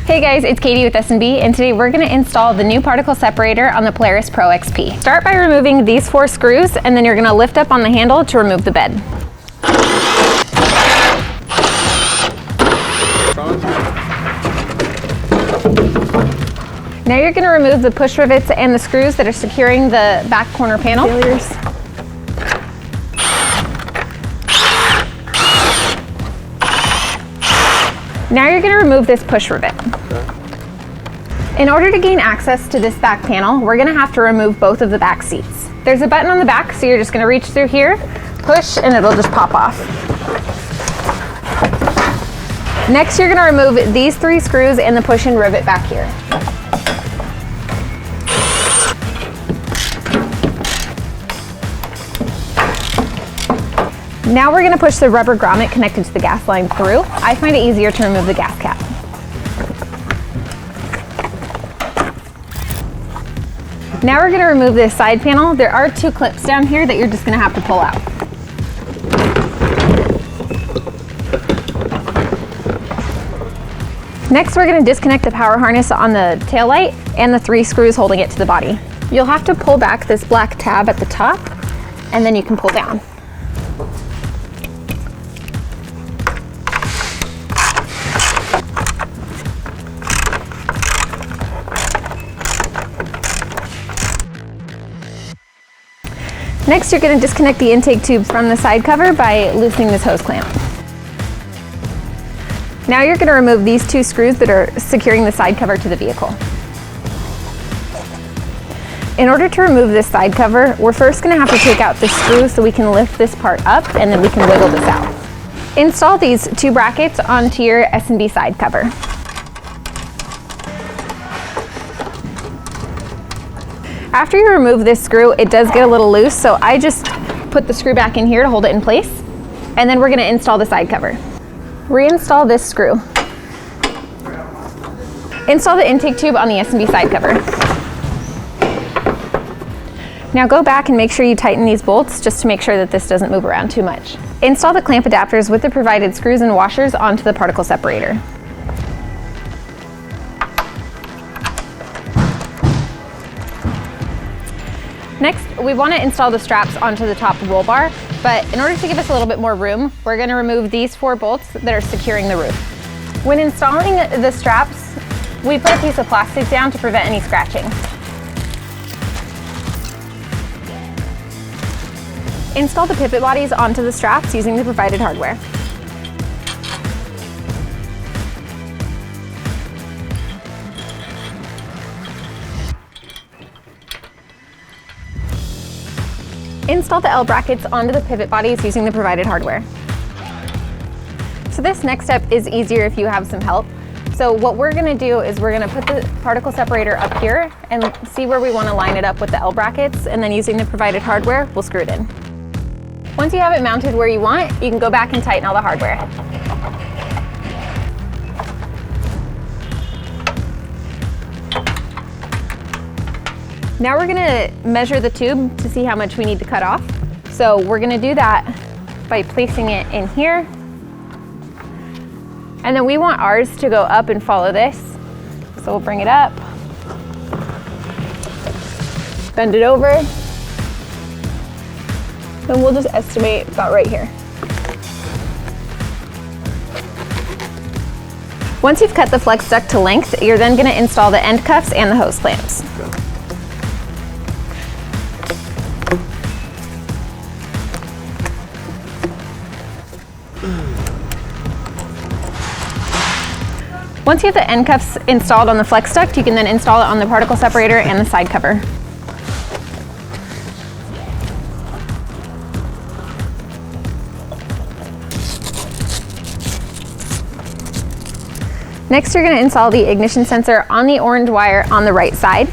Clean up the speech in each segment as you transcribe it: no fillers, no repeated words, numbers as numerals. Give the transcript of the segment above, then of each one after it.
Hey guys, it's Katie with S&B, and today we're going to install the new particle separator on the Polaris Pro XP. Start by removing these 4 screws, and then you're going to lift up on the handle to remove the bed. Now you're going to remove the push rivets and the screws that are securing the back corner panel. Now you're going to remove this push rivet. In order to gain access to this back panel, we're going to have to remove both of the back seats. There's a button on the back, so you're just going to reach through here, push, and it'll just pop off. Next, you're going to remove these 3 screws and the push-in rivet back here. Now we're going to push the rubber grommet connected to the gas line through. I find it easier to remove the gas cap. Now we're going to remove this side panel. There are 2 clips down here that you're just going to have to pull out. Next, we're going to disconnect the power harness on the taillight and the 3 screws holding it to the body. You'll have to pull back this black tab at the top, and then you can pull down. Next, you're going to disconnect the intake tube from the side cover by loosening this hose clamp. Now you're going to remove these 2 screws that are securing the side cover to the vehicle. In order to remove this side cover, we're first going to have to take out the screw so we can lift this part up, and then we can wiggle this out. Install these 2 brackets onto your S&B side cover. After you remove this screw, it does get a little loose, so I just put the screw back in here to hold it in place, and then we're going to install the side cover. Reinstall this screw. Install the intake tube on the S&B side cover. Now go back and make sure you tighten these bolts just to make sure that this doesn't move around too much. Install the clamp adapters with the provided screws and washers onto the particle separator. Next, we want to install the straps onto the top roll bar, but in order to give us a little bit more room, we're going to remove these 4 bolts that are securing the roof. When installing the straps, we put a piece of plastic down to prevent any scratching. Install the pivot bodies onto the straps using the provided hardware. Install the L brackets onto the pivot bodies using the provided hardware. So this next step is easier if you have some help. So what we're going to do is we're going to put the particle separator up here and see where we want to line it up with the L brackets, and then using the provided hardware, we'll screw it in. Once you have it mounted where you want, you can go back and tighten all the hardware. Now we're going to measure the tube to see how much we need to cut off. So we're going to do that by placing it in here. And then we want ours to go up and follow this. So we'll bring it up, bend it over, and we'll just estimate about right here. Once you've cut the flex duct to length, you're then going to install the end cuffs and the hose clamps. Once you have the end cuffs installed on the flex duct, you can then install it on the particle separator and the side cover. Next, you're going to install the ignition sensor on the orange wire on the right side.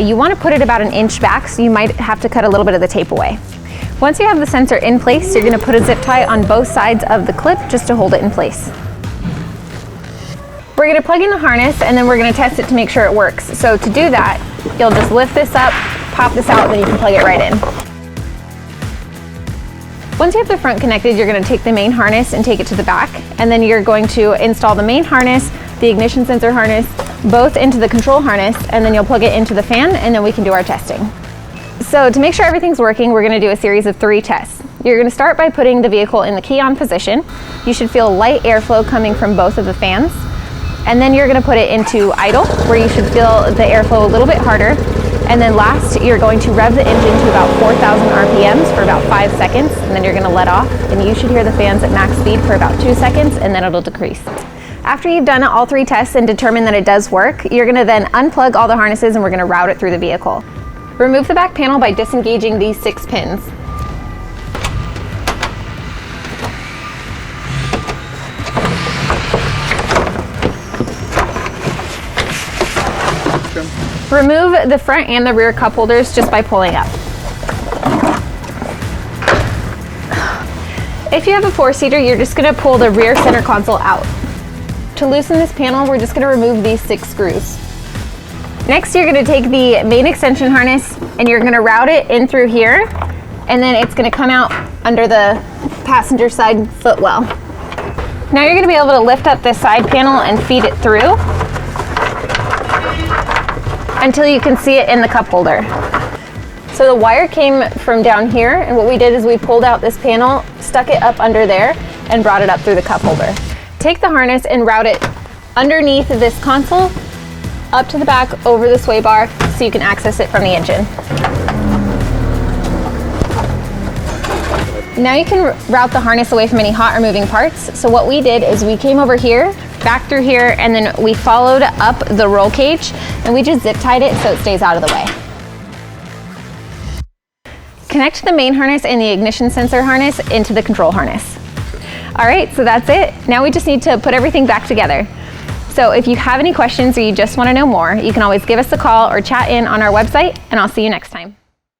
You want to put it about 1 inch back, so you might have to cut a little bit of the tape away. Once you have the sensor in place, you're going to put a zip tie on both sides of the clip just to hold it in place. We're going to plug in the harness, and then we're going to test it to make sure it works. So to do that, you'll just lift this up, pop this out, and then you can plug it right in. Once you have the front connected, you're going to take the main harness and take it to the back, and then you're going to install the main harness the ignition sensor harness, both into the control harness, and then you'll plug it into the fan, and then we can do our testing. So to make sure everything's working, we're going to do a series of 3 tests. You're going to start by putting the vehicle in the key-on position. You should feel light airflow coming from both of the fans. And then you're going to put it into idle, where you should feel the airflow a little bit harder. And then last, you're going to rev the engine to about 4,000 RPMs for about 5 seconds, and then you're going to let off, and you should hear the fans at max speed for about 2 seconds, and then it'll decrease. After you've done all 3 tests and determined that it does work, you're going to then unplug all the harnesses and we're going to route it through the vehicle. Remove the back panel by disengaging these 6 pins. Remove the front and the rear cup holders just by pulling up. If you have a 4-seater, you're just going to pull the rear center console out. To loosen this panel, we're just going to remove these 6 screws. Next, you're going to take the main extension harness and you're going to route it in through here, and then it's going to come out under the passenger side footwell. Now you're going to be able to lift up this side panel and feed it through until you can see it in the cup holder. So the wire came from down here, and what we did is we pulled out this panel, stuck it up under there, and brought it up through the cup holder. Take the harness and route it underneath this console, up to the back over the sway bar, so you can access it from the engine. Now you can route the harness away from any hot or moving parts. So what we did is we came over here, back through here, and then we followed up the roll cage, and we just zip tied it so it stays out of the way. Connect the main harness and the ignition sensor harness into the control harness. All right, so that's it. Now we just need to put everything back together. So if you have any questions or you just want to know more, you can always give us a call or chat in on our website, and I'll see you next time.